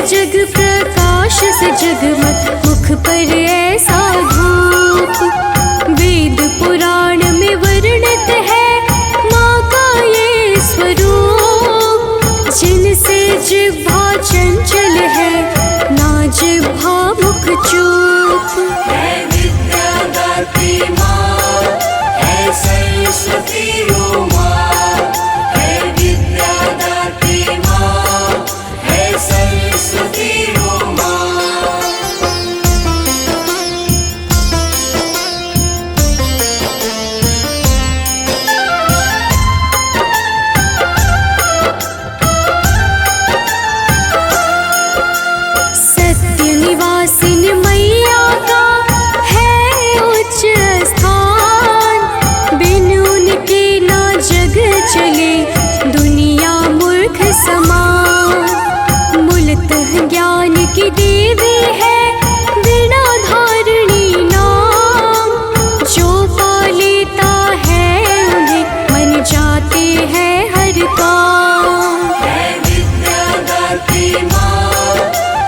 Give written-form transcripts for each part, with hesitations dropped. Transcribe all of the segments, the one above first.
जग प्रकाश से जगमग मुख पर ऐसा धूप। वेद पुराण में वर्णित है माँ का ये स्वरूप। जिनसे जिह्वा चंचल है ना जिह्वा मुख चूप। है विद्यादात्री माँ, है सरस्वती ओ माँ, है विद्यादात्री माँ, है सरस्वती ओ माँ। सत्य निवासिन मैया का है उच्च स्थान। बिन उनके ना जग चले दुनिया मूर्ख समान। मूलतः ज्ञान की देवी है वीणा धारिणी नाम। जो पा लेता है उन्हें मन जाते हैं हर काम। है विद्यादात्री माँ,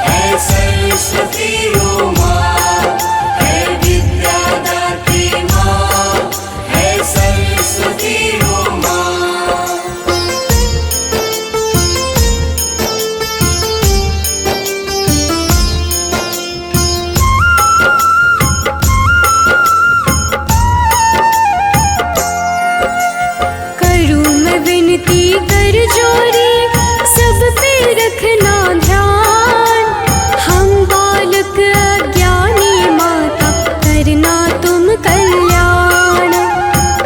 है सरस्वती ओ माँ, है विद्यादात्री माँ, है सरस्वती ओ माँ। करूँ मैं विनती कर जोरी सब पे रखना ध्यान। हम बालक अज्ञानी माता करना तुम कल्याण।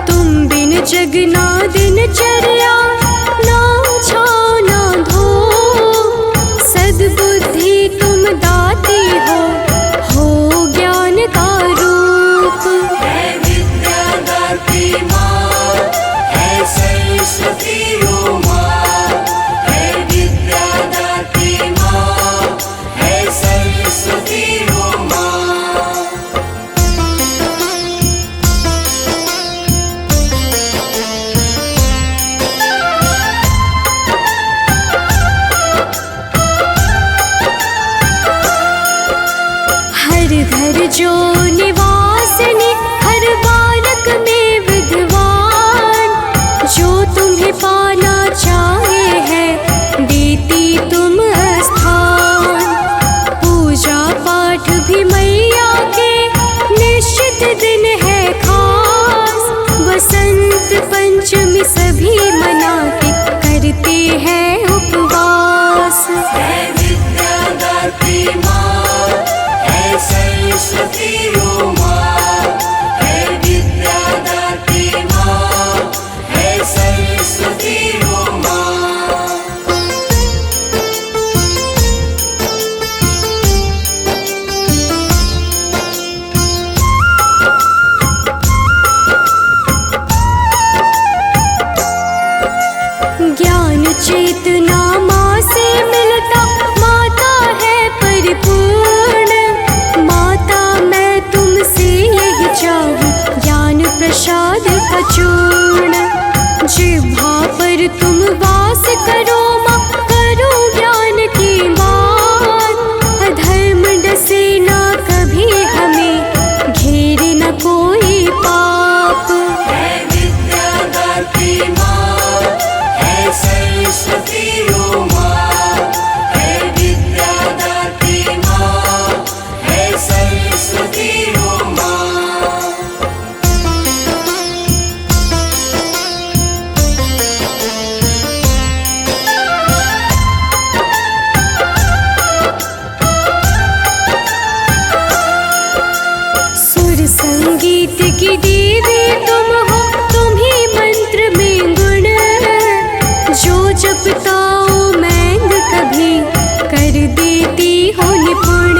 तुम बिन जगना दिनचर्या ना छाओ ना धो। सद्बुद्धि तुम दाती हो ज्ञान का रूप। है विद्यादात्री माँ, है सरस्वती ओ माँ, है विद्यादात्री माँ, है सरस्वती ओ माँ। हर घर जो निवासिनी हर बालक में विद्वान। जो तुम्हें पाना चाहे है देती तुम स्थान। पूजा पाठ भी मैया के निश्चित दिन है खास। वसंत पंचमी सभी मनाते करते हैं उपवास। है विद्यादात्री माँ, है सरस्वती ओ माँ, है विद्यादात्री माँ, है सरस्वती ओ माँ। ज्ञान चेतना माँ से मिलता माता है परिपूर्ण। माता मैं तुमसे यही चाहूँ ज्ञान प्रसाद का चूर्ण। जिह्वा पर तुम वास करो माँ करो ज्ञान की बात। अधर्म डसे ना कभी हमें घेरे न कोई पाप। है विद्यादात्री माँ, है सरस्वती ओ माँ, है विद्यादात्री माँ, है सरस्वती ओ माँ। सुर संगीत की देवी तुम हो तुम ही मंत्र में गुण। जो जपता ओ मैंग कभी कर देती हो निपुण।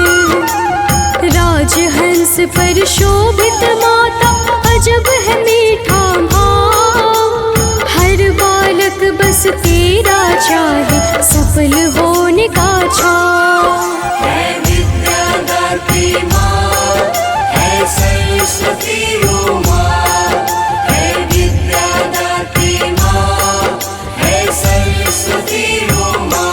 राजहंस पर शोभित माता अजब है मीठा भाव। हर बालक बस तेरा चाहे सफल होने का छाव। है विद्यादात्री माँ, है सरस्वती ओ माँ, है विद्यादात्री माँ, है सरस्वती ओ माँ।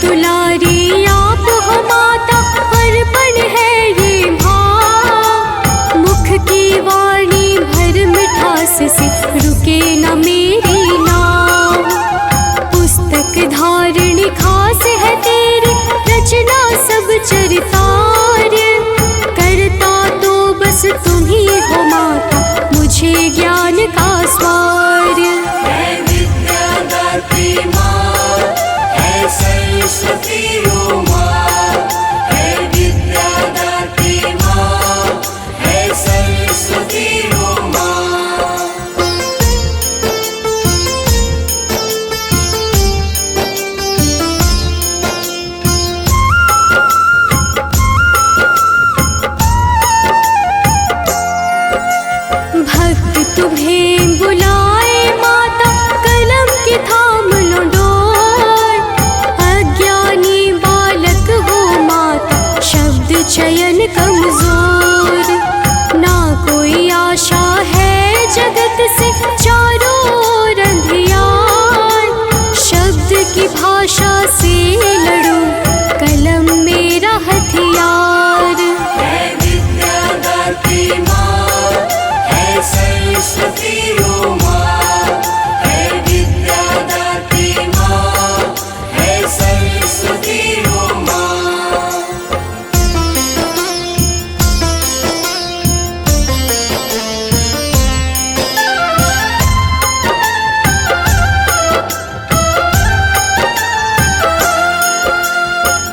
दुलारी आप हो माता, अर्पण है ये भाव। मुख की वाणी भर मिठास से रुके न मेरी नाव। पुस्तक धारिणी खास है तेरी, रचना सब चरितार्य। करता तो बस तुम ही हो माता, मुझे ज्ञान का स्वार्य। है विद्यादात्री माँ, है सरस्वती ओ माँ। है विद्यादात्री माँ, है सरस्वती ओ माँ। भक्त तुम्हें बुलाए माता, कलम की थाम लो डोर। अज्ञानी बालक हो माता, शब्द चयन कमजोर। ना कोई आशा है जगत से, चारों ओर अंधियार। शब्द की भाषा से लड़ूं, कलम मेरा हथियार। है विद्यादात्री माँ, है सरस्वती ओ माँ। है विद्यादात्री माँ, है सरस्वती ओ माँ।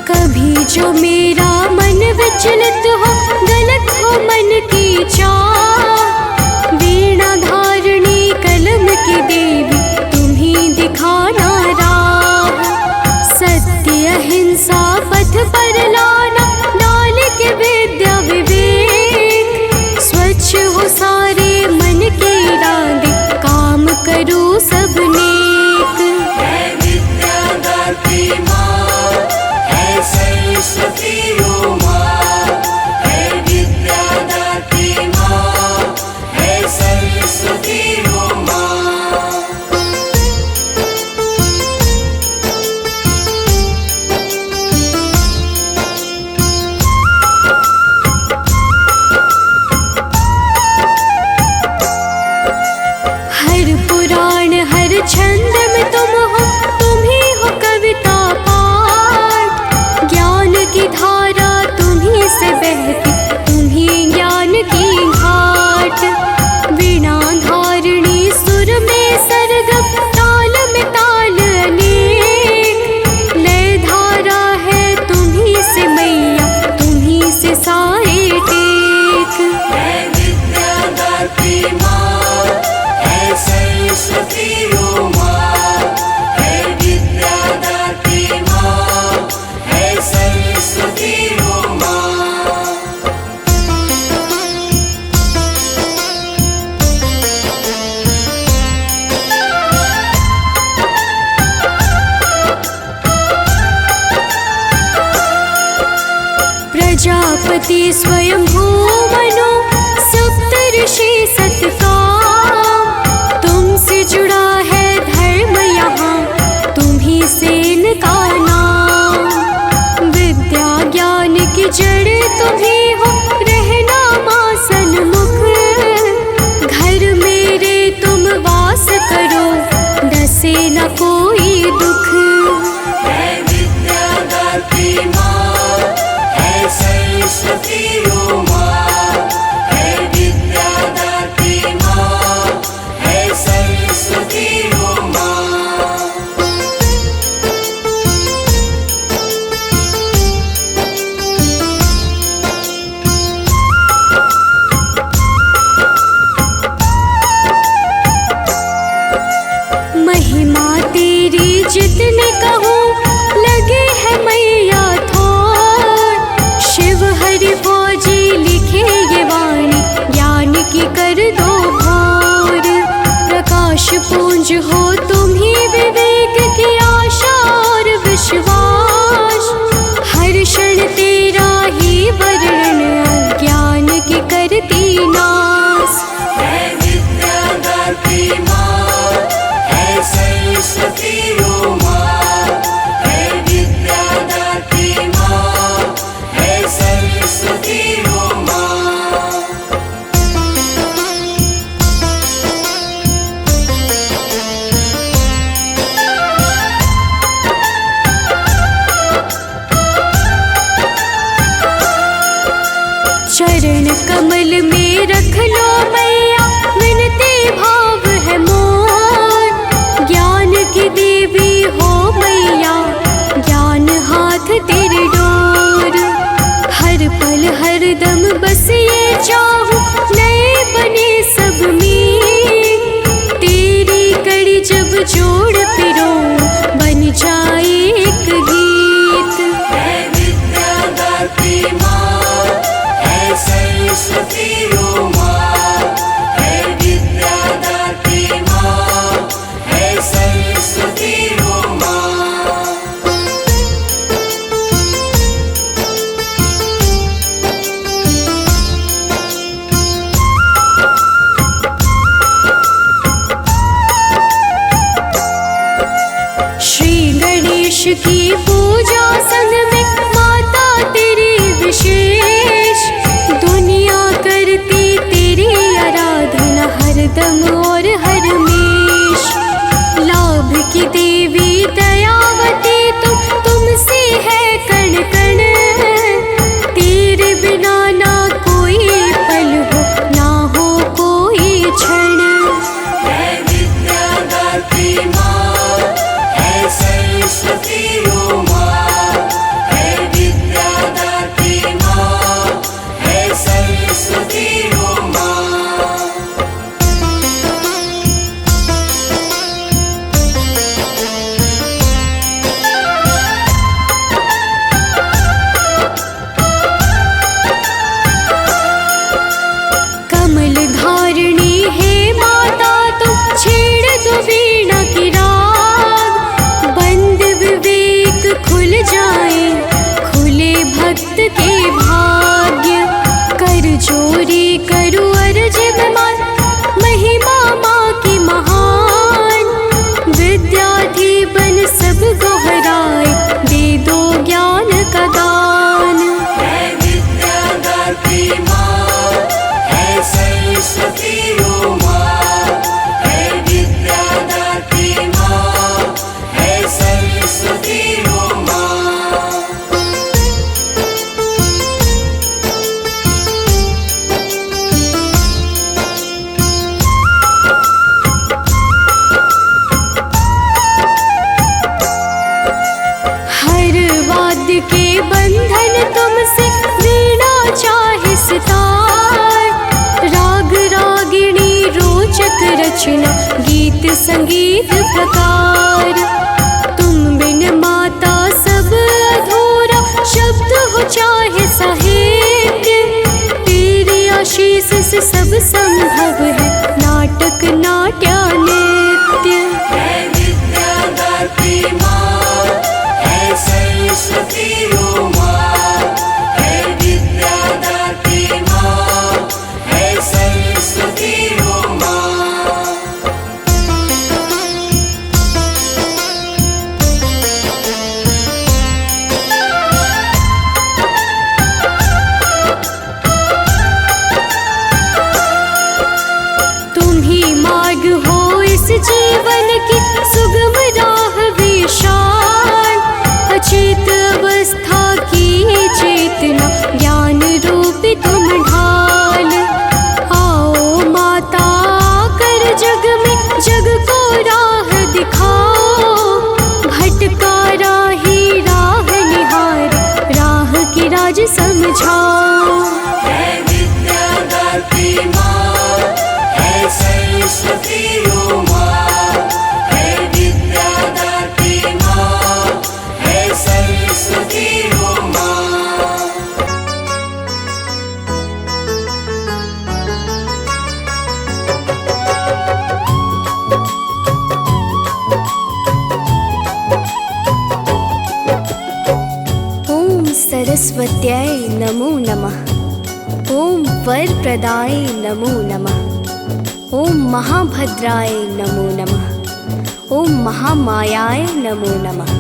कभी जो मेरा मन विचलित हो, गलत हो मन की चाह। वीणा धारिणी कलम की देवी, तुम ही दिखाना राह। सत्य अहिंसा पथ पर लाना, डाल के विद्या विवेक। स्वच्छ हो सारे मन के इरादे, काम करो सब नेक। है विद्यादात्री माँ, है सरस्वती ओ माँ। है विद्यादात्री माँ, है सरस्वती ओ माँ। हर पुराण हर छंद में तुम हो, तुम ही हो कविता पाठ। ज्ञान की धारा तुम ही से बहती, तुम ही ज्ञान की घाट। वीणा धारिणी सुर में सरगम, ताल में ताल अनेक। लय धारा है तुम ही से मैया, तुम ही से सारे टेक। है विद्यादात्री माँ, है सरस्वती ओ माँ। है विद्यादात्री माँ, है सरस्वती ओ माँ। प्रजापति स्वयं भूमनो, सप्तऋषि सतकाम। तुमसे जुड़ा है धर्म यहाँ, तुम ही से इनका नाम। विद्या ज्ञान की जड़ तुम ही हो, रहना माँ सन्मुख। घर मेरे तुम वास करो, डसे न कोई दुख। है विद्यादात्री माँ, है सरस्वती ओ माँ। है विद्यादात्री माँ, है सरस्वती ओ माँ। महिमा तेरी जितने कहूँ, लगे है मैया थोर। शिव हरि फौजी लिखे ये वाणी, ज्ञान की कर दो भोर। प्रकाश पुंज हो तुम ही, विवेक की आशा और विश्वास। हर क्षण तेरा ही वर्णन, अज्ञान की करती नाश। है विद्यादात्री माँ, है सरस्वती ओ माँ। है विद्या गणेश की पूजा संग में माता तेरी विशेष, दुनिया करती तेरी आराधना हरदम और हरमेश। लाभ की देवी दयावती तुमसे है कण कण, तेरे बिना ना कोई पल हो ना हो कोई क्षण। है विद्यादात्री माँ, है सरस्वती ओ माँ, है विद्यादात्री माँ, है सरस्वती ओ माँ। कमल धारिणी है माता तुम, छेड़ दो वीणा की राग, बंद विवेक खुल जाए खुले भक्त के भाग्य। कर जोरी करो अर्ज विमान, महिमा माँ की महान, विद्यार्थी बन सब दोहराए दे दो ज्ञान का दान। है विद्यादात्री माँ, है सरस्वती ओ माँ, है विद्यादात्री माँ, है सरस्वती ओ माँ। हर वाद्य के बंधन तुमसे, वीणा चाहे सितार, राग रागिणी रोचक रचना गीत संगीत प्रकार। तुम बिन माता सब अधूरा, शब्द हो चाहे साहित्य, तेरी आशीष से सब संभव है नाटक नाट्य नृत्य। है विद्यादात्री माँ, है सरस्वती ओ माँ, है विद्यादात्री माँ, है सरस्वती ओ माँ। तुम ही मार्ग हो इस जीवन की, सुगम राह विशाल, अचेत अवस्था की चेतना ज्ञान रूपी तुम ढाल। आओ माता कर जग में, जग को राह दिखाओ, भटका राही राह निहार, राह की राज समझाओ। है विद्यादात्री माँ, है सरस्वती ओ माँ, है विद्यादात्री माँ, है सरस्वती ओ माँ। ओम सरस्वत्यै नमो नमः, ओम वरप्रदाय नमो नमः, ओम महाभद्राय नमो नमः, ओम महामायाय नमो नमः।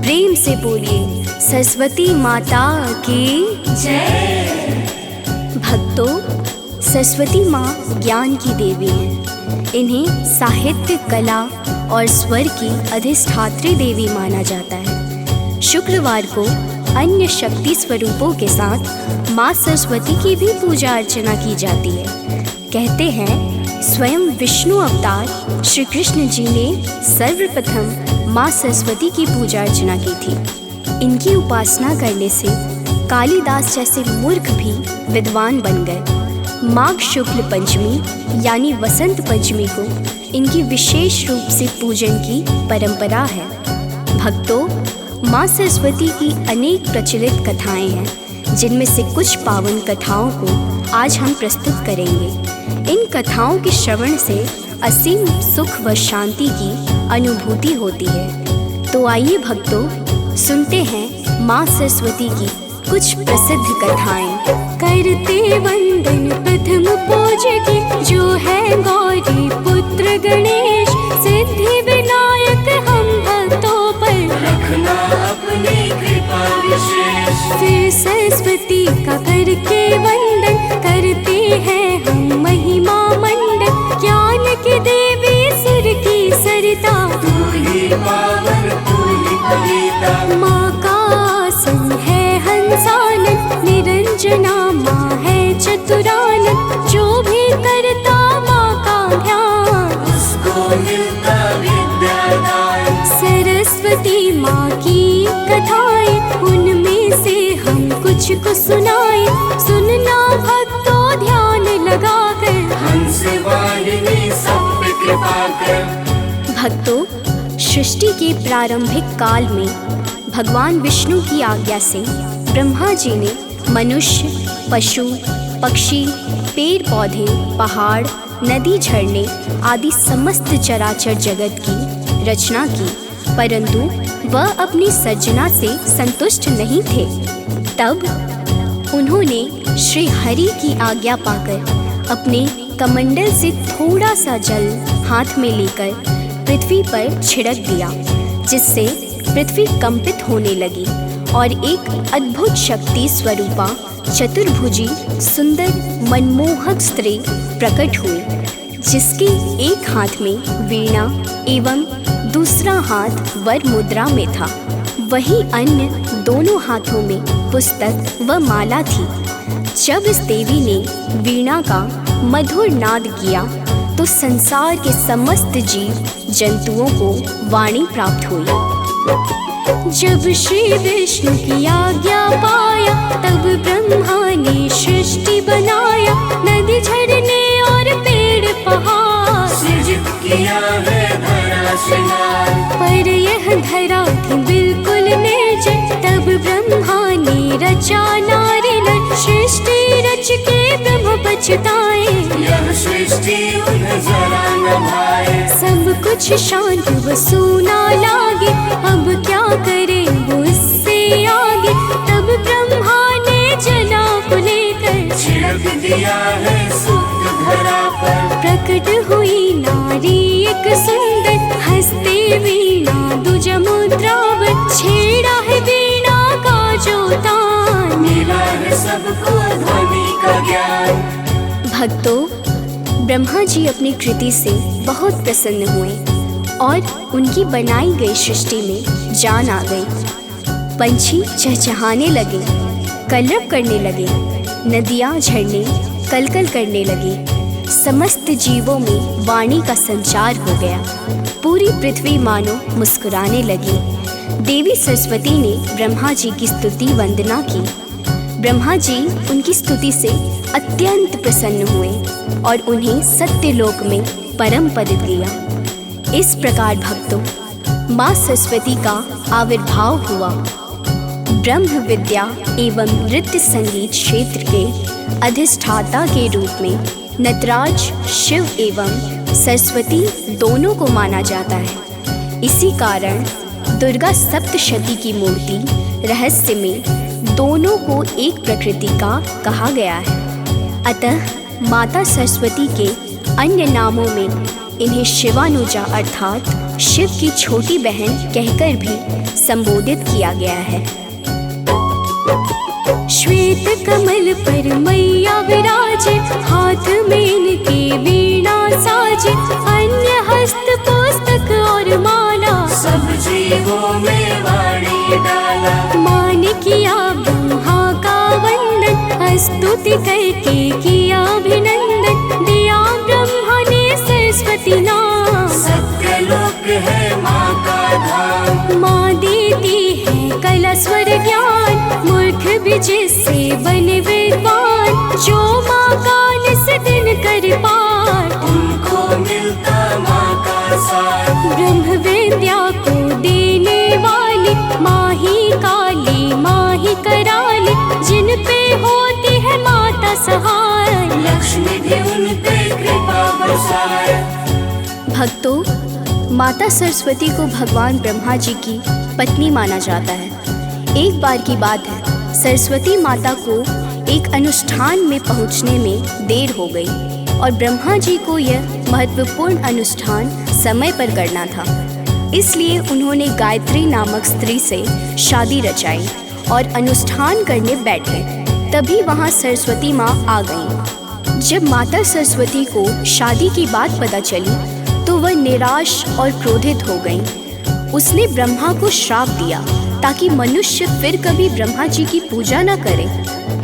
प्रेम से बोलिए सरस्वती माता की जय। भक्तों, सरस्वती माँ ज्ञान की देवी हैं। इन्हें साहित्य, कला और स्वर की अधिष्ठात्री देवी माना जाता है। शुक्रवार को अन्य शक्ति स्वरूपों के साथ माँ सरस्वती की भी पूजा अर्चना की जाती है। कहते हैं स्वयं विष्णु अवतार श्री कृष्ण जी ने सर्वप्रथम माँ सरस्वती की पूजा अर्चना की थी। इनकी उपासना करने से कालिदास जैसे मूर्ख भी विद्वान बन गए। माघ शुक्ल पंचमी यानी वसंत पंचमी को इनकी विशेष रूप से पूजन की परंपरा है। भक्तों, माँ सरस्वती की अनेक प्रचलित कथाएं हैं, जिनमें से कुछ पावन कथाओं को आज हम प्रस्तुत करेंगे। इन कथाओं के श्रवण से असीम सुख व शांति की अनुभूति होती है। तो आइए भक्तों, सुनते हैं माँ सरस्वती की कुछ प्रसिद्ध कथाएं। करते वंदन प्रथम पूज्य की, जो है गौरी पुत्र गणेश, सिद्धि विनायक हम भक्तों पर रखना अपनी कृपा विशेष। फिर सरस्वती का करके वंदन करते हैं हम महिमा मंडन। ज्ञान की देवी सुर की सरिता तू ही पावन तू ही कविता। माँ का आसन है हंसानन निरंजना माँ है चतुरानन। जो भी करता माँ का ध्यान उसको मिलता विद्यादान। सरस्वती माँ की कथाएं उनमें से हम कुछ को सुनाए। सुनना भक्तों ध्यान लगाकर हंस वाहिनी सब पे कृपा कर। भक्तों, सृष्टि के प्रारंभिक काल में भगवान विष्णु की आज्ञा से ब्रह्मा जी ने मनुष्य, पशु, पक्षी, पेड़ पौधे, पहाड़, नदी, झरने आदि समस्त चराचर जगत की रचना की, परंतु वह अपनी सर्जना से संतुष्ट नहीं थे। तब उन्होंने श्री हरि की आज्ञा पाकर अपने कमंडल से थोड़ा सा जल हाथ में लेकर पृथ्वी पर छिड़क दिया, जिससे पृथ्वी कंपित होने लगी और एक अद्भुत शक्ति स्वरूपा चतुर्भुजी सुंदर मनमोहक स्त्री प्रकट हुई, जिसके एक हाथ में वीणा एवं दूसरा हाथ वर मुद्रा में था। वहीं अन्य दोनों हाथों में पुस्तक व माला थी। जब इस देवी ने वीणा का मधुर नाद किया तो संसार के समस्त जीव जंतुओं को वाणी प्राप्त हुई। जब श्री विष्णु की आज्ञा पाया तब ब्रह्मा ने सृष्टि बनाया। नदी, झरने और पेड़ पहाड़ सृजित किया है धरा श्रृंगार। पर यह धरा थी बिल्कुल निर्जन। तब ब्रह्मा ने रचा नारी नर। सृष्टि रच के ब्रह्म पछताए। यह सृष्टि उन्हें जरा न भाए। सब कुछ शांत व सूना लागे। अब क्या करे वो इससे आगे। तब ब्रह्मा ने जला को लेकर छिड़क दिया है शुद्ध धरा पर। प्रकट हुई नारी एक सुंदर। हंसते वीणा दुज मुद्रावर। छेड़ा है वीणा का जो तान। मिला है सबको ध्वनि का ज्ञान। भक्तों, ब्रह्मा जी अपनी कृति से बहुत प्रसन्न हुए और उनकी बनाई गई सृष्टि में जान आ गई। पंछी चहचहाने लगे, कलरव करने लगे, नदियाँ झरने कलकल करने लगे। समस्त जीवों में वाणी का संचार हो गया। पूरी पृथ्वी मानो मुस्कुराने लगी। देवी सरस्वती ने ब्रह्मा जी की स्तुति वंदना की। ब्रह्मा जी उनकी स्तुति से अत्यंत प्रसन्न हुए और उन्हें सत्यलोक में परम पद दिया। इस प्रकार भक्तों, माँ सरस्वती का आविर्भाव हुआ। ब्रह्म विद्या एवं नृत्य संगीत क्षेत्र के अधिष्ठाता के रूप में नटराज शिव एवं सरस्वती दोनों को माना जाता है। इसी कारण दुर्गा सप्तशती की मूर्ति रहस्य में दोनों को एक प्रकृति का कहा गया है। अतः माता सरस्वती के अन्य नामों में इन्हें शिवानुजा अर्थात शिव की छोटी बहन कहकर भी संबोधित किया गया है। श्वेत कमल पर मैया विराजे। हाथ में इनके वीणा साजे। अन्य हस्त पुस्तक और माला। सब जीवों में वाणी डाला। माँ ने किया ब्रह्मा का वंदन। स्तुति करके किया अभिनंदन। दिया ब्रह्मा ने सरस्वती नाम। सत्यलोक है माँ का धाम। माँ देती है कला स्वर ज्ञान। मूर्ख भी जिससे बने विद्वान। जो माँ का निस दिन कर पार उनको मिलता माँ का साथ। ब्रह्म विद्या को देने वाली माँ ही काली माँ ही कराली। जिन पे होती है माता सहाय। लक्ष्मी भी उन पे कृपा बरसाए। भक्तों, माता सरस्वती को भगवान ब्रह्मा जी की पत्नी माना जाता है। एक बार की बात है, सरस्वती माता को एक अनुष्ठान में पहुंचने में देर हो गई और ब्रह्मा जी को यह महत्वपूर्ण अनुष्ठान समय पर करना था। इसलिए उन्होंने गायत्री नामक स्त्री से शादी रचाई और अनुष्ठान करने बैठे। तभी वहाँ सरस्वती माँ आ गईं। जब माता सरस्वती को शादी की बात पता चली तो वह निराश और क्रोधित हो गईं। उसने ब्रह्मा को श्राप दिया ताकि मनुष्य फिर कभी ब्रह्मा जी की पूजा न करे।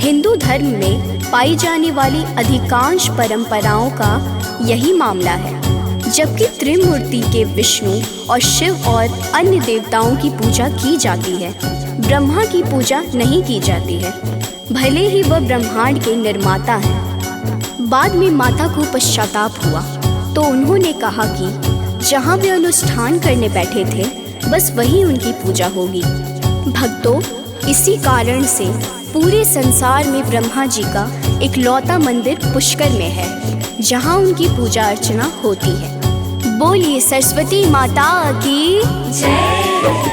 हिंदू धर्म में पाई जाने वाली अधिकांश परंपराओं का यही मामला है। जबकि त्रिमूर्ति के विष्णु और शिव और अन्य देवताओं की पूजा की जाती है, ब्रह्मा की पूजा नहीं की जाती है, भले ही वह ब्रह्मांड के निर्माता हैं। बाद में माता को पश्चाताप हुआ तो उन्होंने कहा कि जहाँ वे अनुष्ठान करने बैठे थे बस वही उनकी पूजा होगी। भक्तों, इसी कारण से पूरे संसार में ब्रह्मा जी का इकलौता मंदिर पुष्कर में है जहाँ उनकी पूजा अर्चना होती है। बोलिए सरस्वती माता की जय।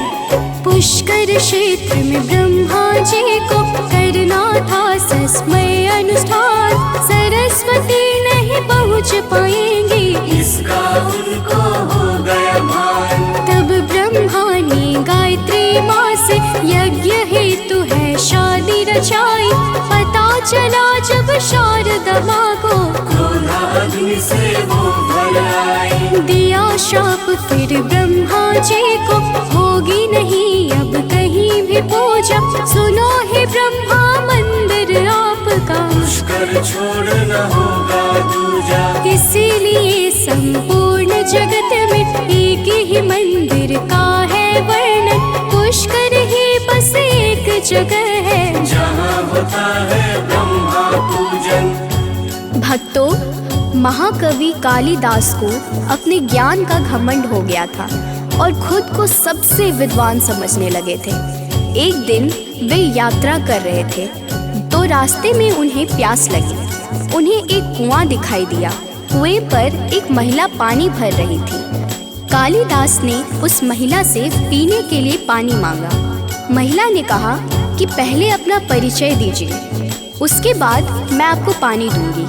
पुष्कर क्षेत्र में ब्रह्मा जी को करना था सस्मय अनुष्ठान। सरस्वती नहीं पहुँच पाएंगी, इसका उनको हो गया भान। तब ब्रह्मा ने गायत्री माँ से यज्ञ हेतु है शादी रचाई। पता चला जब शारदा माँ को क्रोधा अग्नि से वो भर आई। दिया शाप फिर ब्रह्मा जी को, होगी नहीं अब कहीं भी पूजा। सुनो हे ब्रह्मा मंदिर आपका, पुष्कर छोड़ना होगा दूजा। इसीलिए संपूर्ण जगत में एक ही मंदिर का है वर्णन। पुष्कर ही बस एक जगह है जहाँ होता है ब्रह्मा पूजन। भक्तों, महाकवि कालिदास को अपने ज्ञान का घमंड हो गया था और खुद को सबसे विद्वान समझने लगे थे। एक दिन वे यात्रा कर रहे थे तो रास्ते में उन्हें प्यास लगी। उन्हें एक कुआं दिखाई दिया। कुएं पर एक महिला पानी भर रही थी। कालिदास ने उस महिला से पीने के लिए पानी मांगा। महिला ने कहा कि पहले अपना परिचय दीजिए, उसके बाद मैं आपको पानी दूंगी।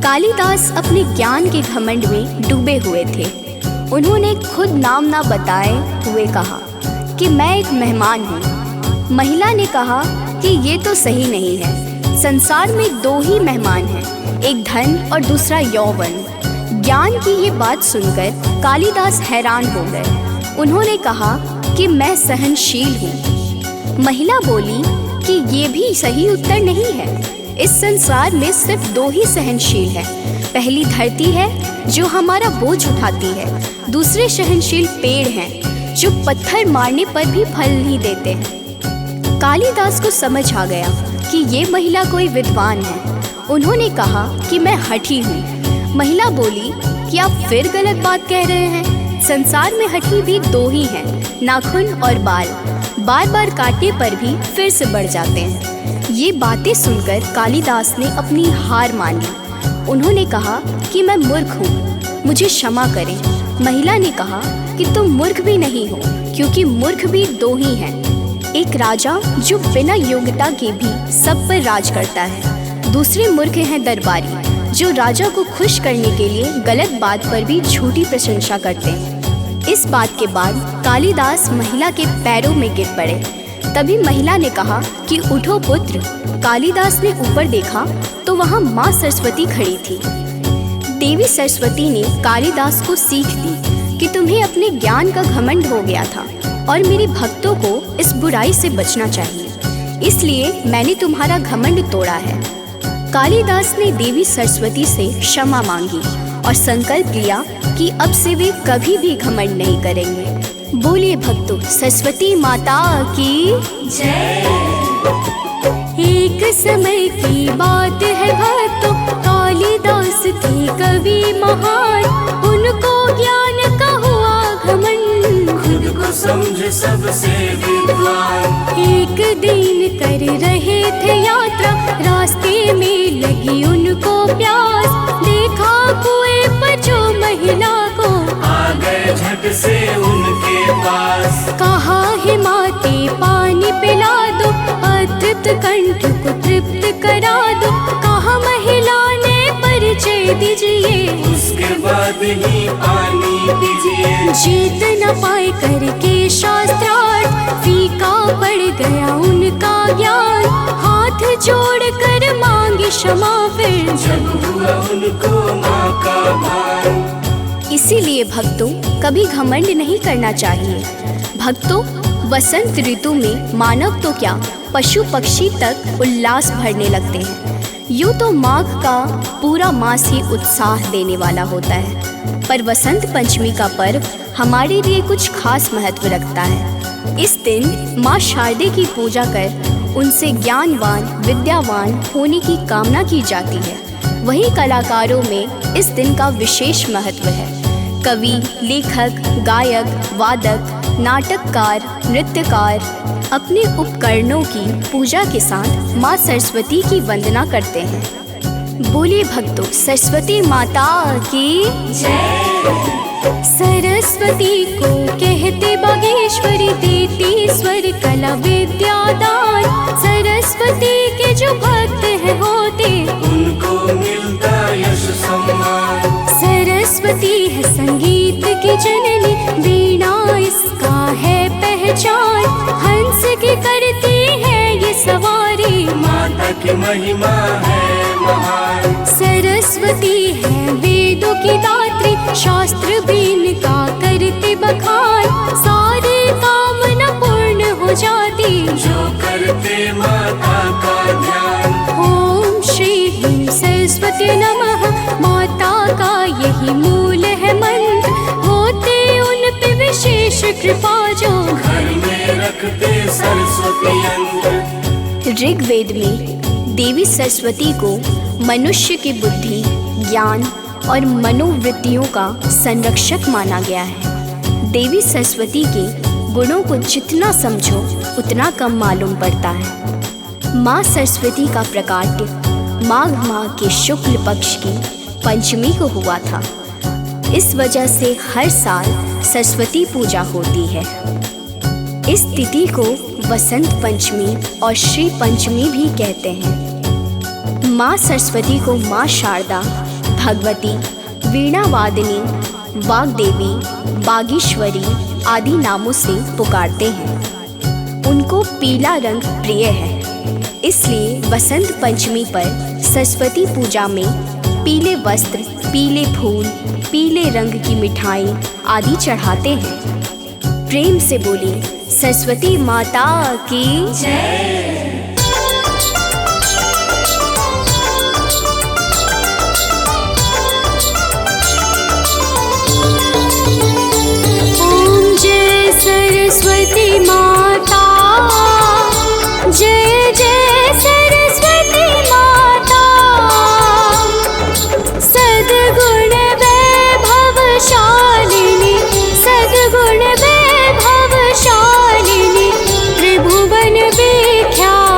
कालिदास अपने ज्ञान के घमंड में डूबे हुए थे। उन्होंने खुद नाम ना बताए हुए कहा कि मैं एक मेहमान हूँ। महिला ने कहा कि ये तो सही नहीं है। संसार में दो ही मेहमान हैं, एक धन और दूसरा यौवन। ज्ञान की ये बात सुनकर कालिदास हैरान हो गए। उन्होंने कहा कि मैं सहनशील हूँ। महिला बोली कि ये भी सही उत्तर नहीं है। इस संसार में सिर्फ दो ही सहनशील है। पहली धरती है जो हमारा बोझ उठाती है, दूसरे सहनशील पेड़ हैं जो पत्थर मारने पर भी फल नहीं देते हैं। कालिदास को समझ आ गया कि ये महिला कोई विद्वान है। उन्होंने कहा कि मैं हठी हूँ। महिला बोली कि आप फिर गलत बात कह रहे हैं। संसार में हठी भी दो ही हैं, नाखून और बाल। बार बार काटने पर भी फिर से बढ़ जाते हैं। ये बातें सुनकर कालिदास ने अपनी हार मान ली। उन्होंने कहा कि मैं मूर्ख हूँ, मुझे क्षमा करें। महिला ने कहा कि तुम मूर्ख भी नहीं हो, क्योंकि मूर्ख भी दो ही हैं, एक राजा जो बिना योग्यता के भी सब पर राज करता है, दूसरे मूर्ख हैं दरबारी जो राजा को खुश करने के लिए गलत बात पर भी झूठी प्रशंसा करते हैं। इस बात के बाद कालिदास महिला के पैरों में गिर पड़े। तभी महिला ने कहा कि उठो पुत्र। कालिदास ने ऊपर देखा तो वहाँ माँ सरस्वती खड़ी थी। देवी सरस्वती ने कालिदास को सीख दी कि तुम्हें अपने ज्ञान का घमंड हो गया था और मेरे भक्तों को इस बुराई से बचना चाहिए, इसलिए मैंने तुम्हारा घमंड तोड़ा है। कालिदास ने देवी सरस्वती से क्षमा मांगी और संकल्प लिया कि अब से वे कभी भी घमंड नहीं करेंगे। बोलिए भक्तों, सरस्वती माता की जय। एक समय की बात है भक्तों, कालिदास थे कवि महान। उनको ज्ञान का हुआ घमंड, खुद को समझ सबसे विद्वान। एक दिन कर रहे थे यात्रा, रास्ते में लगी उनको प्यास। देखा कुएं पर जो महिला को, आ गए झट से उनके पास। कहा हे माते पानी पिला दो, अतृप्त कंठ को तृप्त करा दो। कहा महिला ने परिचय दीजिए, उसके बाद ही पानी पीजिए। जीत न पाए करके शास्त्रार्थ, फीका पड़ गया उनका ज्ञान। हाथ जोड़ कर मांगी क्षमा फिर, जब हुआ उनको माँ का भान। इसीलिए भक्तों, कभी घमंड नहीं करना चाहिए। भक्तों, वसंत ऋतु में मानव तो क्या, पशु पक्षी तक उल्लास भरने लगते हैं। यूँ तो माघ का पूरा मास ही उत्साह देने वाला होता है, पर वसंत पंचमी का पर्व हमारे लिए कुछ खास महत्व रखता है। इस दिन माँ शारदे की पूजा कर उनसे ज्ञानवान विद्यावान होने की कामना की जाती है। वहीं कलाकारों में इस दिन का विशेष महत्व है। कवि, लेखक, गायक, वादक, नाटककार, नृत्यकार अपने उपकरणों की पूजा के साथ माँ सरस्वती की वंदना करते हैं। बोलिए भक्तों, सरस्वती माता की जय। सरस्वती को कहते बागेश्वरी, देती स्वर कला विद्या दान। सरस्वती के जो भक्त है होते, उनको मिलता यश सम्मान। सरस्वती है संगीत की जननी, वीणा इसका है पहचान। हंस की करती है ये सवारी, माता की महिमा है महान। सरस्वती है वेदों की दात्री, शास्त्र बीन का करते बखान। सारे कामना पूर्ण हो जाती, जो करते माता का ध्यान। ओम श्री ह्रीं सरस्वती नमः, माता का यही मूल है मंत्र। होते उन पे विशेष कृपा, जो घर में रखते सरस्वती यंत्र। ऋग्वेद में देवी सरस्वती को मनुष्य की बुद्धि, ज्ञान और मनोवृत्तियों का संरक्षक माना गया है। देवी सरस्वती के गुणों को जितना समझो उतना कम मालूम पड़ता है। माँ सरस्वती का प्रकाट्य माघ माह के शुक्ल पक्ष की पंचमी को हुआ था। इस वजह से हर साल सरस्वती पूजा होती है। इस तिथि को वसंत पंचमी और श्री पंचमी भी कहते हैं। माँ सरस्वती को माँ शारदा, भगवती, वीणा वादिनी, वाग्देवी, बागीश्वरी आदि नामों से पुकारते हैं। उनको पीला रंग प्रिय है, इसलिए वसंत पंचमी पर सरस्वती पूजा में पीले वस्त्र, पीले फूल, पीले रंग की मिठाई आदि चढ़ाते हैं। प्रेम से बोलिए सरस्वती माता की जय। ओम जय सरस्वती माता, जय जय सरस्वती माता। सद्गुण वैभवशालिनी, सद्गुण वैभवशालिनी, त्रिभुवन विख्यात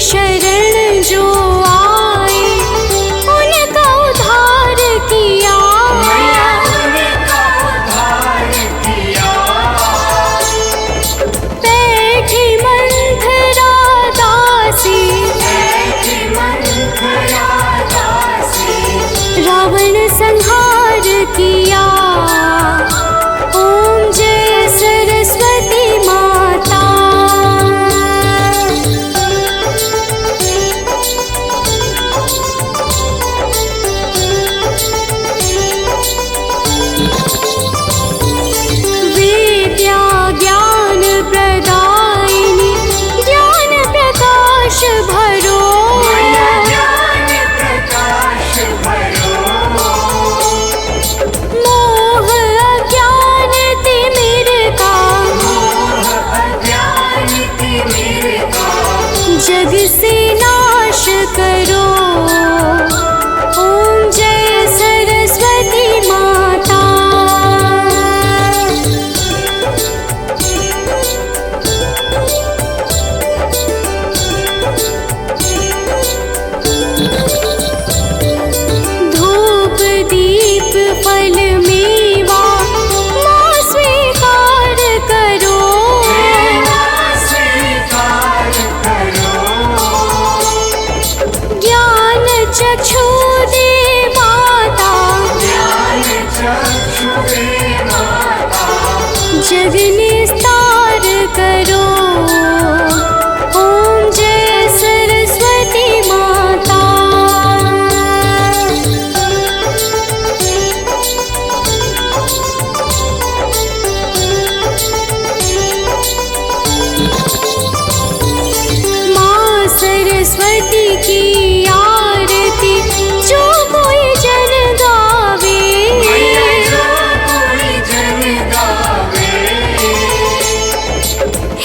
शरण जो आए उनका उद्धार किया। मैया उनका उद्धार किया। बैठी मंथरा दासी, बैठी मंथरा दासी, रावण संहार किया। ओम जय सरस्वती माता। विद्या ज्ञान प्रदायिनी, ज्ञान प्रकाश भरो। मैया ज्ञान प्रकाश भरो। मोह अज्ञान तिमिर का, मोह अज्ञान तिमिर का, जग से नाश करो। ओम जय सरस्वती माता। धूप दीप फल मेवा माँ स्वीकार करो। मेरा स्वीकार करो। ज्ञान चक्षु दे माता, ज्ञान चक्षु दे माता, जग निस्तार करो। ओम जय सरस्वती माता। माँ सरस्वती की आरती जो कोई जन गावे। मैया जो कोई जन गावे,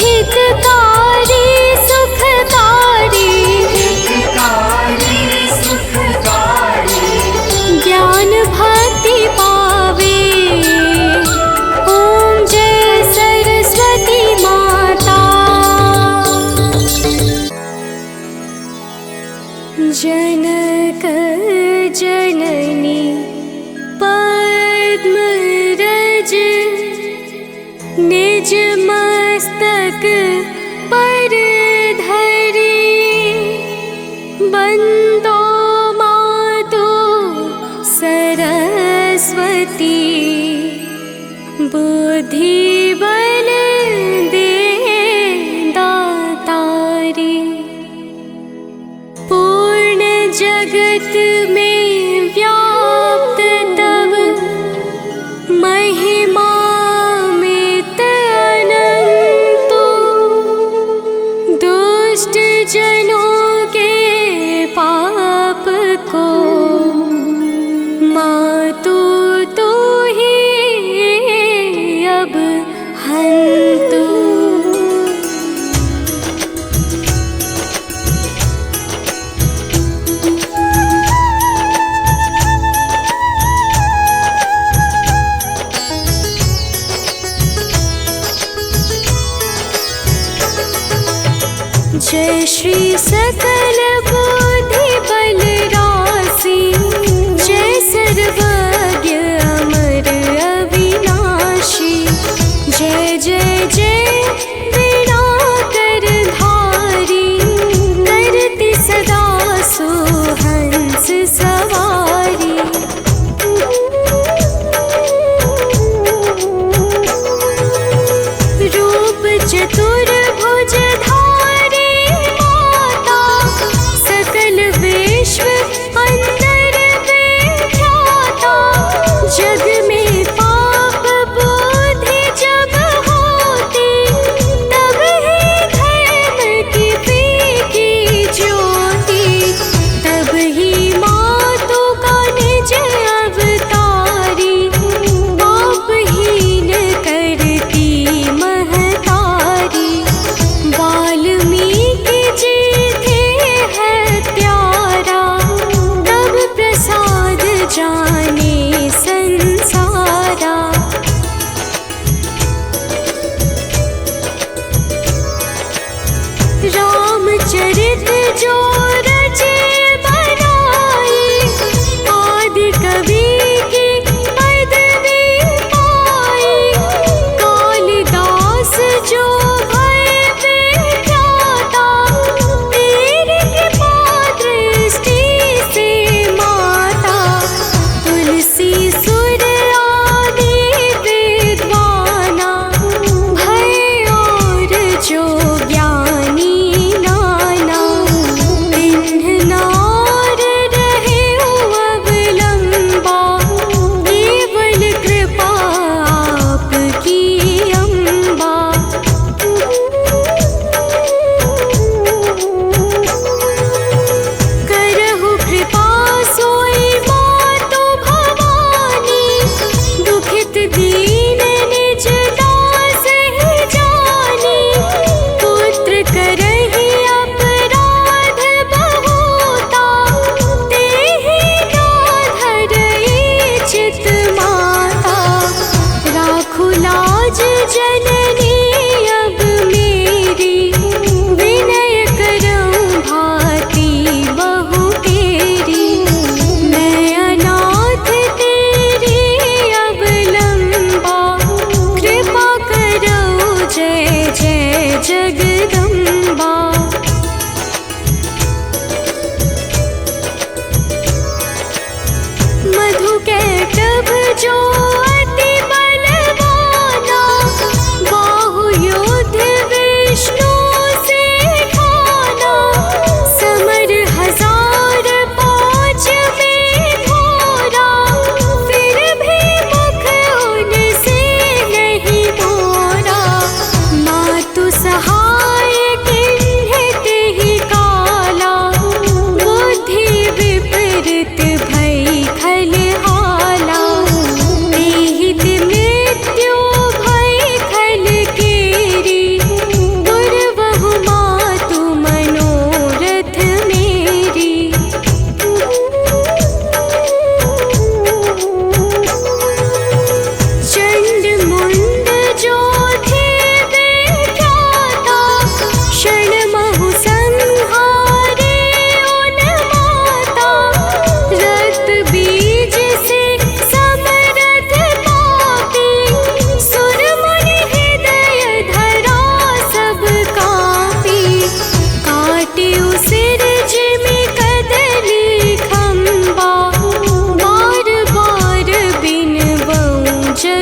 हितकारी सुखकारी, हितकारी सुखकारी, ज्ञान भक्ति पावे। ओम जय सरस्वती माता। जनक जननी पद्मरज, निज मस्तक पर धरी। बंदो मातु सरस्वती, बुद्धि बल दे दातारी। पूर्ण जगत में व्याप्त तव महिमा मित अनंतो। दुष्ट जनों के पाप को मातु तू ही अब हंतु। जय श्री सकल बुद्धि बल राशि, जय सर्वज्ञ अमर अविनाशी। जय जय जय विनाकर धारी, करति सदा सुहंस सवारी। रूप चतुर्भुज धारी माता, सकल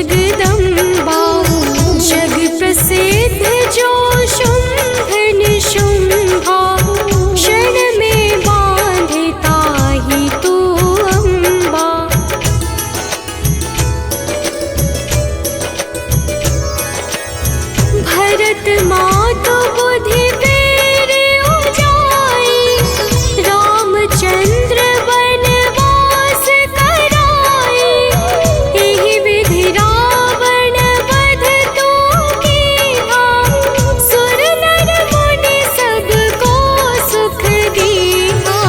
जगदम्बा। जग प्रसिद्ध जो शुंभ निशुंभा, क्षण में बांधे ताहि तू अम्बा। भरत मातु बुद्धि फेरि उजाई, रामचंद्र वनवास कराई। एहि विधि रावण वध तो कीन्हा, सुर नर मुनि सब को सुख दीन्हा।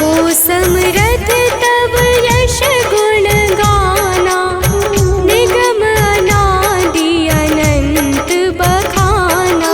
हो समरथ तब यश गुण गाना, निगम अनादि अनंत बखाना।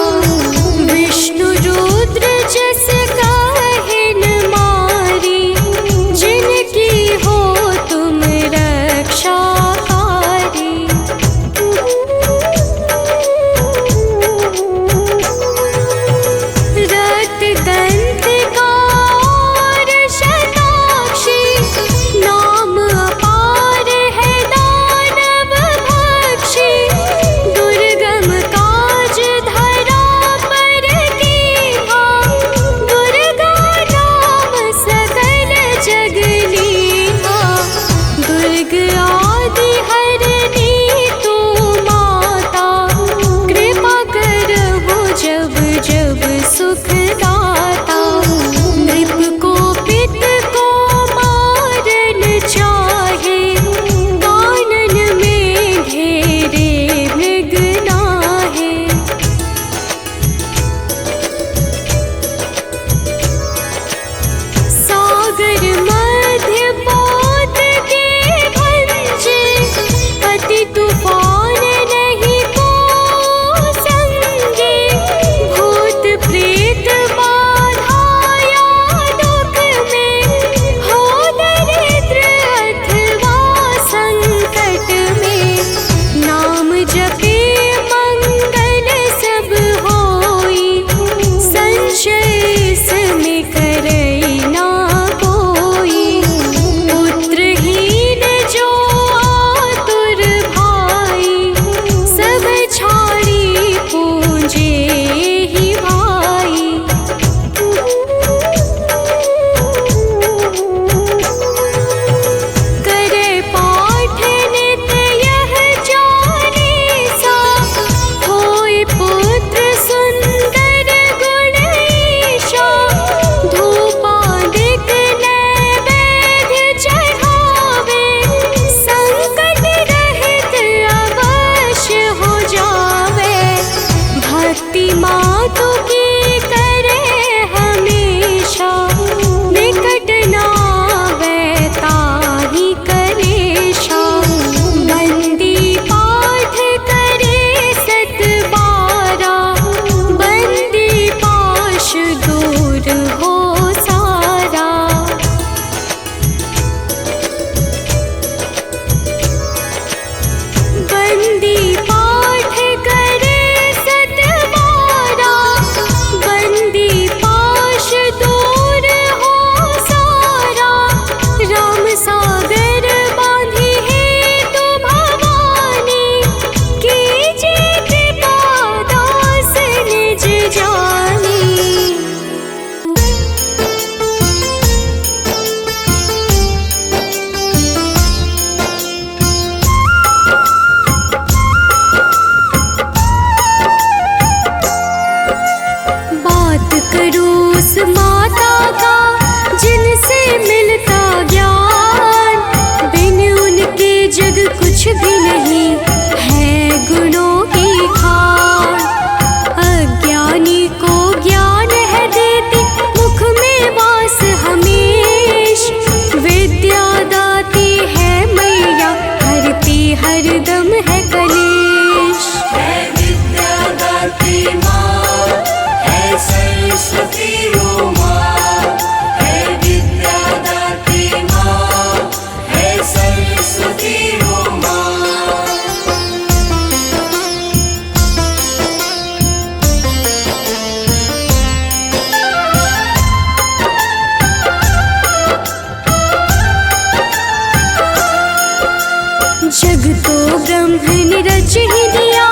बुझ ही दिया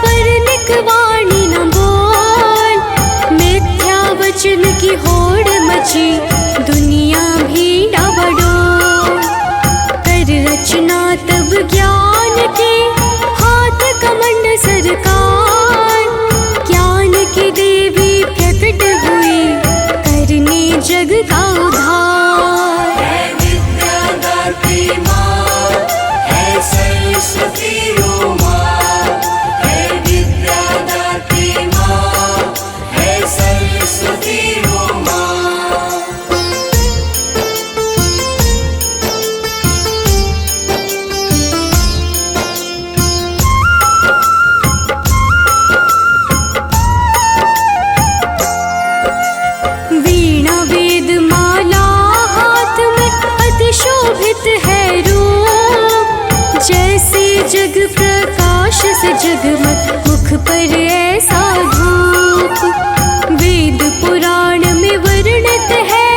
पर निकवाणी न बोल। मिथ्या वचन की होड़ मची दुनिया भी डावाडोल। कर रचना तब ज्ञान की हाथ कमंड सरकार। ज्ञान की देवी प्रकट हुई करने जग का उद्धार। है विद्यादात्री माँ, है सरस्वती वो माँ। है विद्यादात्री माँ, है सरस्वती वो माँ। वीणा वेद माला हाथ में अति शोभित है रूप। जैसे जग प्रकाश से जगमग मुख पर ऐसा धूप। वेद पुराण में वर्णित है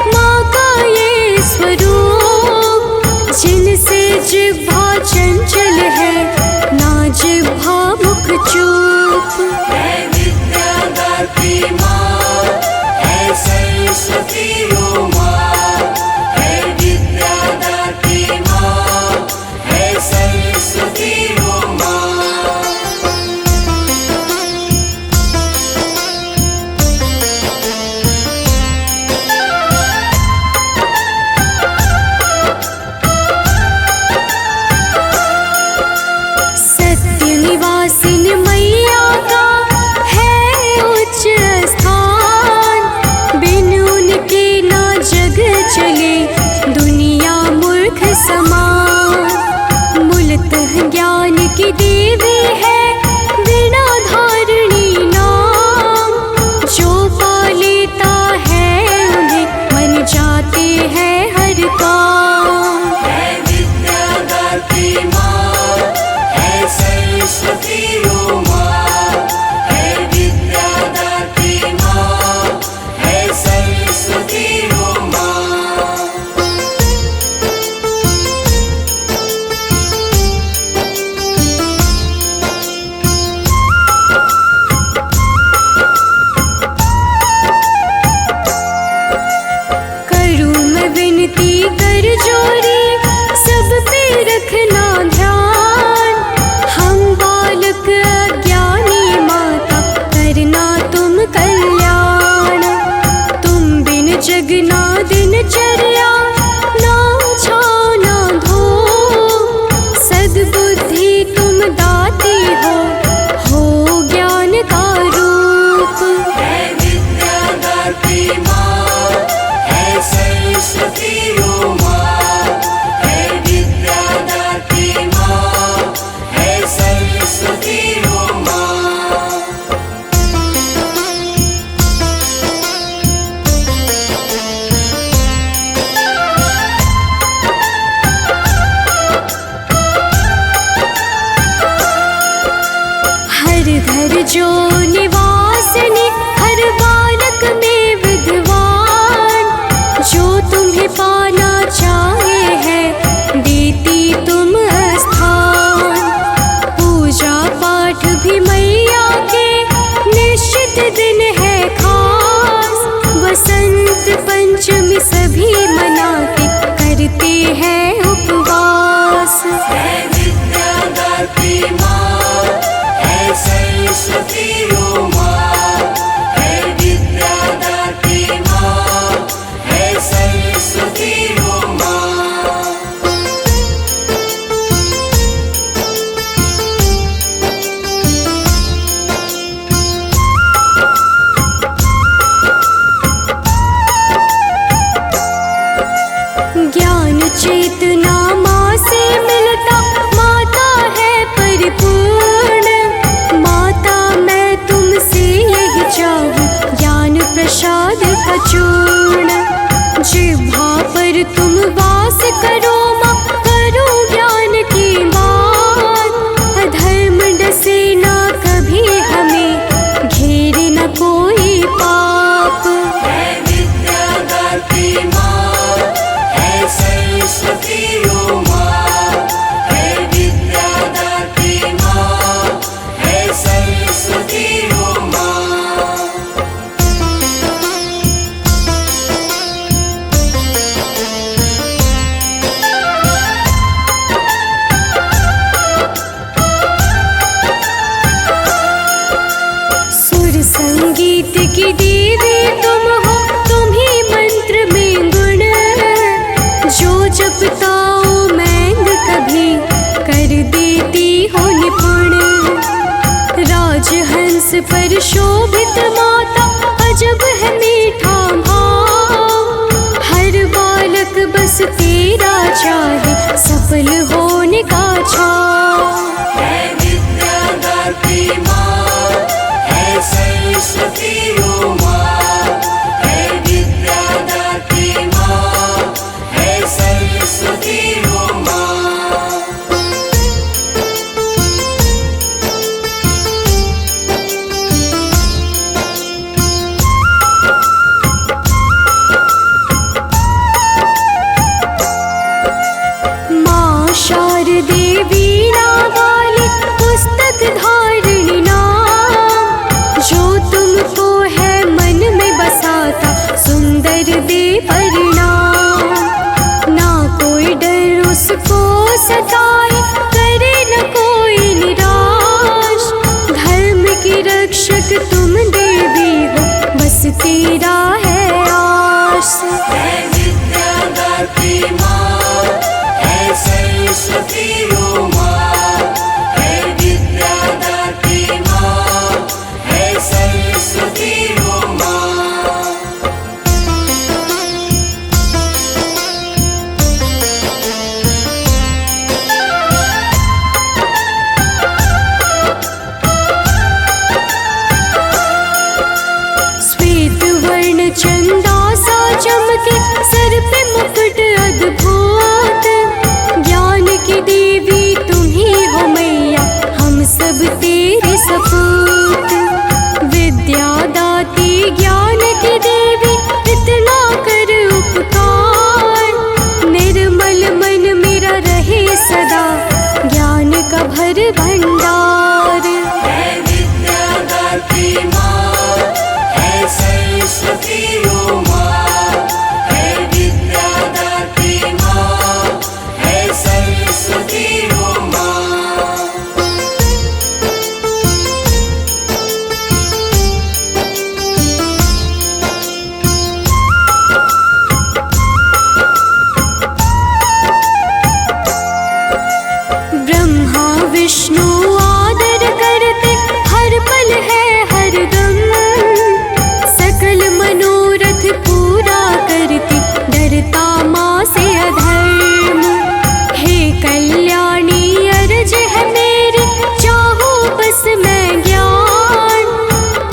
माँ का ये स्वरूप। जिनसे जिह्वा चंचल है ना जिह्वा मुख चूप। है विद्यादात्री माँ, है सरस्वती वो माँ। है विद्यादात्री माँ, है सरस्वती वो माँ। सत्य निवासिन मैया का है उच्च स्थान। बिन उनके ना जग चले दुनिया मूर्ख समान। मूलतः ज्ञान की देवी है वीणा धारिणी नाम। जो पा लेता है उन्हें मन जाते हैं हर काम। है विद्यादात्री माँ, है सरस्वती वो माँ। है विद्यादात्री माँ, है सरस्वती वो माँ। करूँ मैं विनती कर जोरी सब पे रखना ध्यान। हम बालक अज्ञानी माता करना तुम कल्याण। तुम बिन जगना दिनचर्या ना छाओ ना धो। सद्बुद्धि तुम दाती हो ज्ञान का रूप। है विद्यादात्री माँ, है सरस्वती वो माँ। है विद्यादात्री माँ, है सरस्वती वो माँ। हर घर जो निवासिनी हर बालक में विद्वान। जो तुम्हें पाना चाहे है देती तुम स्थान। पूजा पाठ भी मैया के निश्चित दिन है खास। वसंत पंचमी सभी मनाते करते हैं उपवास। है विद्यादात्री माँ, है सरस्वती राजहंस पर शोभित माता, अजब है मीठा भाव। हर बालक बस तेरा चाहे, सफल होने का छाव। है विद्यादात्री माँ, है सरस्वती उमा। है विद्यादात्री माँ, है सरस्वती उमा। शारदे वीणा वाली पुस्तक धारिणी नाम, जो तुमको है मन में बसाता, सुंदर दे परिणाम। ना कोई डर उसको सताए, करे न कोई निराश। धर्म की रक्षक तुम देवी हो, बस तेरा है आस। है विद्यादात्री माँ, है सरस्वती उमा। है विद्यादात्री माँ, है सरस्वती उमा। श्वेत वर्ण चंदा सा चमके, सर पे मुकुट अद्भुत। ज्ञान की देवी तुम ही हो मैया, हम सब तेरे सपूत। विद्या दाती ज्ञान की देवी, इतना कर उपकार। निर्मल मन मेरा रहे सदा, ज्ञान का भर भंडार। है विद्यादात्री माँ, है सरस्वती उमा। है विद्यादात्री माँ, है सरस्वती उमा। ब्रह्मा विष्णु आदर करते, हर पल है हर दम। सकल मनोरथ पूरा करती, डरता माँ से अधर्म। हे कल्याणी अर्ज है मेरी, चाहो बस मैं ज्ञान।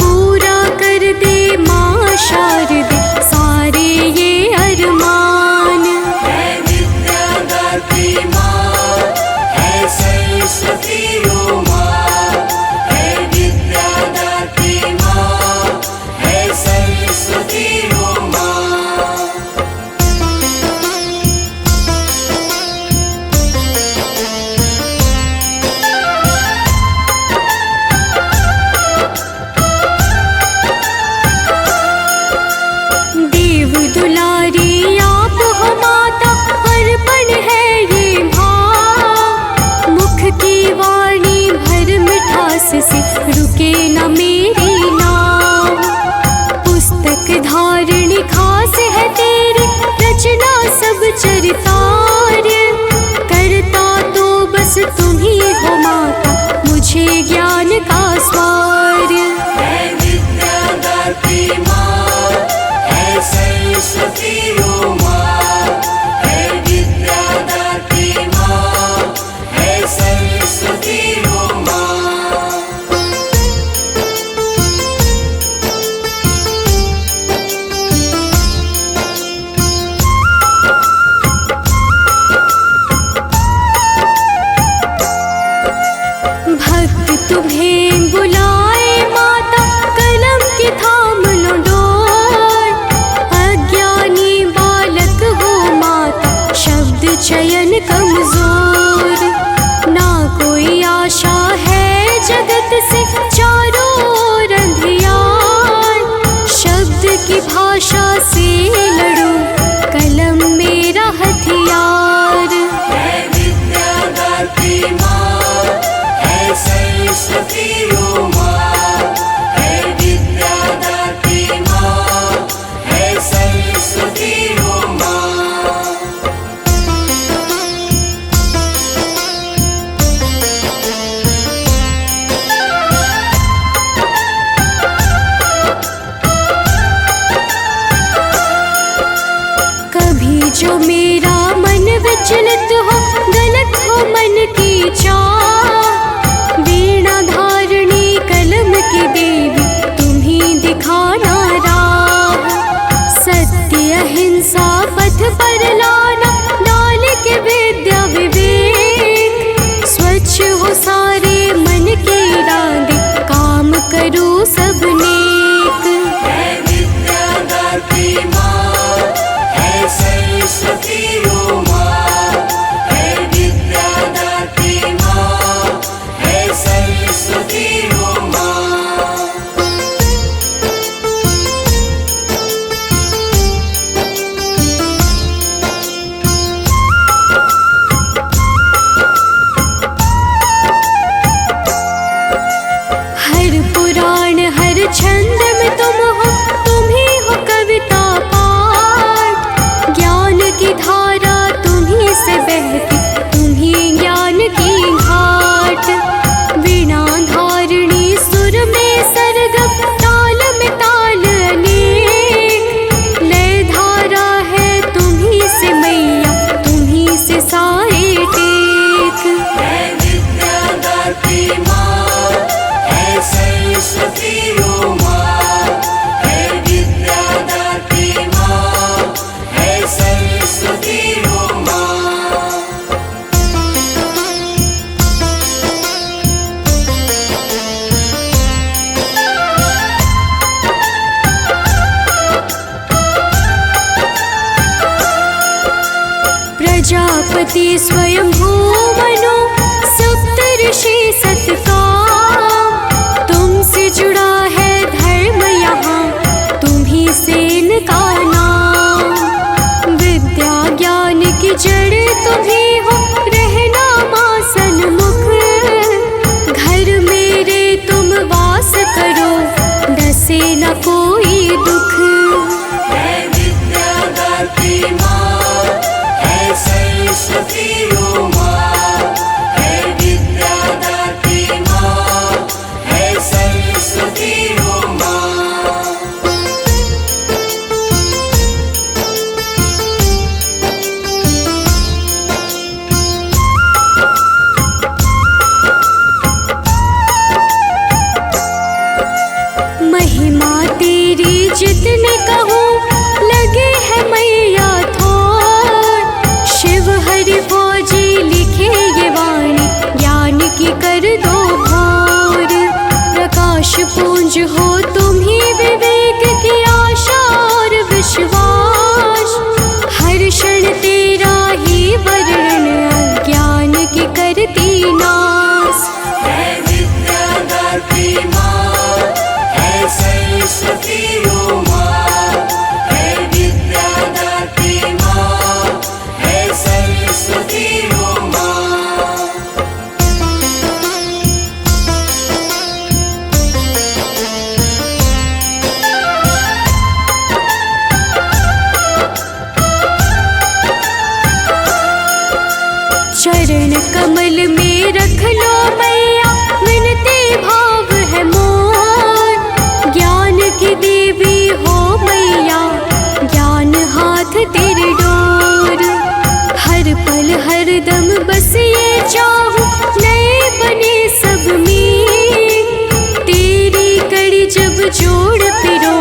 पूरा कर दे माँ शारदे, सारे ये अरमान। है विद्यादात्री माँ, है सरस्वती उमा। है विद्यादात्री माँ, है सरस्वती उमा। देव दुलारी आप हो माता, अर्पण है ये भाव। मुख की वाणी भर मिठास से, रुके न मेरी नाव। पुस्तक धारिणी खास है तेरी, रचना सब चरितार्य। करता तो बस तुम ही हो माता, मुझे ज्ञान का स्वार। है विद्यादात्री माँ, है सरस्वती उमा। है विद्यादात्री माँ, है सरस्वती उमा। भक्त तुम्हें बुलाए माता, कलम की थाम लो डोर। अज्ञानी बालक हो माता, शब्द चयन कमजोर। ना कोई आशा है जगत से, चारों ओर अंधियार। शब्द की भाषा से लड़ो, कलम मेरा हथियार। है विद्यादात्री माँ, है सरस्वती उमा। है विद्यादात्री माँ, है सरस्वती उमा। प्रजापति स्वयंभू मनु सप्तऋषि सतकाम। तुमसे जुड़ा है धर्म यहाँ, तुम्ही से इनका नाम। विद्या ज्ञान की जड़ तुम्ही हो, रहना माँ सन्मुख। घर मेरे तुम वास करो, डसे न कोई दुख। है विद्या दात्री माँ, है सरस्वती ओ माँ। है विद्या दात्री माँ, है सरस्वती ओ माँ। महिमा तेरी जितने कहूँ, लगे है मैया थोर। शिव हरि फौजी लिखे ये वाणी, ज्ञान की कर दो भोर। प्रकाश पुंज हो तुम ही, विवेक की आशा और विश्वास। हर क्षण तेरा ही वर्णन, अज्ञान की करती नाश। है विद्या दात्री माँ, है सरस्वती ओ माँ। है विद्या दात्री माँ, है सरस्वती ओ माँ। चरण कमल में रख लो मैया, विनती भाव है मोर। ज्ञान की देवी हो मैया, ज्ञान हाथ तेरे डोर। हर पल हर दम बस ये चाहूं, नए बने सब में। तेरी कड़ी जब जोड़ पिरो,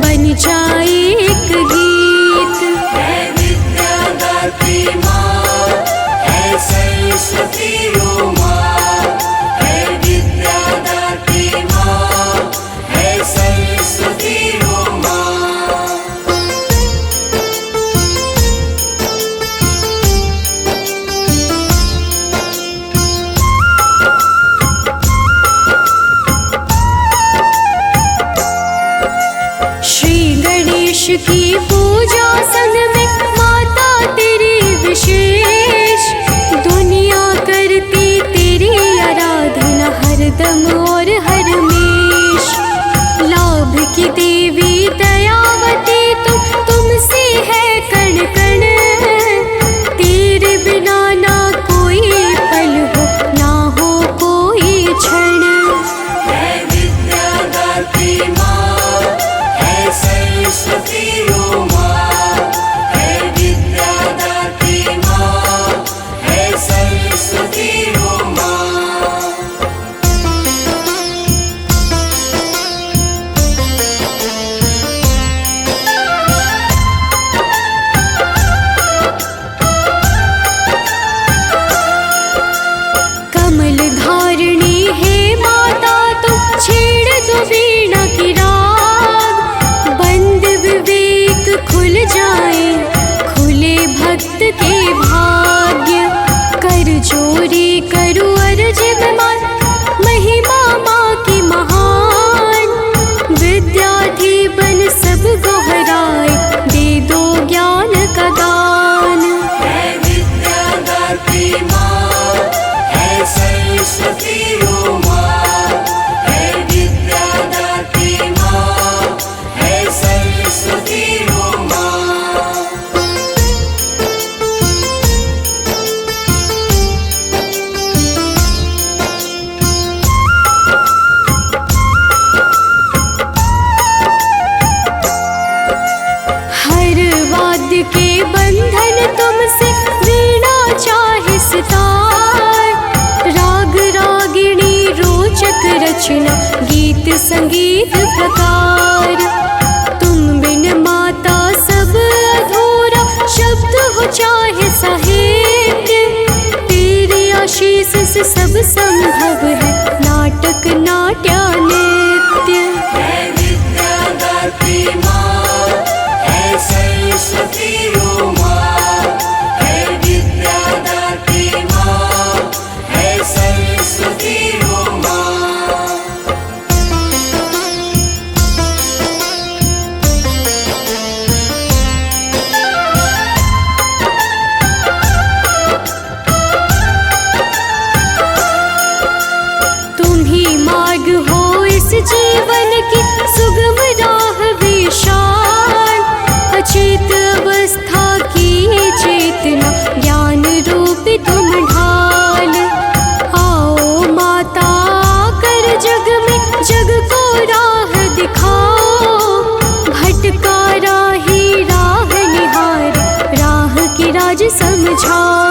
बन जाए एक गीत। है विद्या दात्री माँ, है सरस्वती ओ माँ। है विद्या दात्री माँ, है सरस्वती ओ माँ। श्री गणेश की पूजा संग में, माता तेरी विशेष। दुनिया करती तेरी आराधना, हरदम और हरमेश। लाभ की देवी दयावती तुमसे है कण कण। तेरे बिना ना कोई पल हो, ना हो कोई क्षण। है विद्या दात्री माँ, है सरस्वती ओ माँ। है विद्या दात्री माँ, है सरस्वती ओ माँ। कमल धारिणी है माता, तुम छेड़ दो वीणा की राग। बंद विवेक खुल जाए, खुले भक्त के भाग्य। कर जोरी करू अर्ज विमान, महिमा माँ की महान। विद्यार्थी बन सब गोहराए, दे दो ज्ञान का दान। है विद्या दात्री माँ, है सरस्वती ओ माँ। है विद्या दात्री माँ, है सरस्वती ओ माँ। हर वाद्य के बंधन तुमसे, वीणा चाहे सितार। राग रागिणी रोचक रचना, गीत संगीत प्रकार। तुम बिन माता सब अधूरा, शब्द हो चाहे साहित्य। तेरी आशीष से सब संभव है, नाटक नाट्य नृत्य। है विद्या दात्री माँ, है सरस्वती ओ माँ। है विद्या जीवन की सुगम राह विशाल। अचेत अवस्था की चेतना ज्ञान रूपी तुम ढाल। आओ माता कर जग में जग को राह दिखाओ। भटका राही राह निहार, राह की राज समझाओ।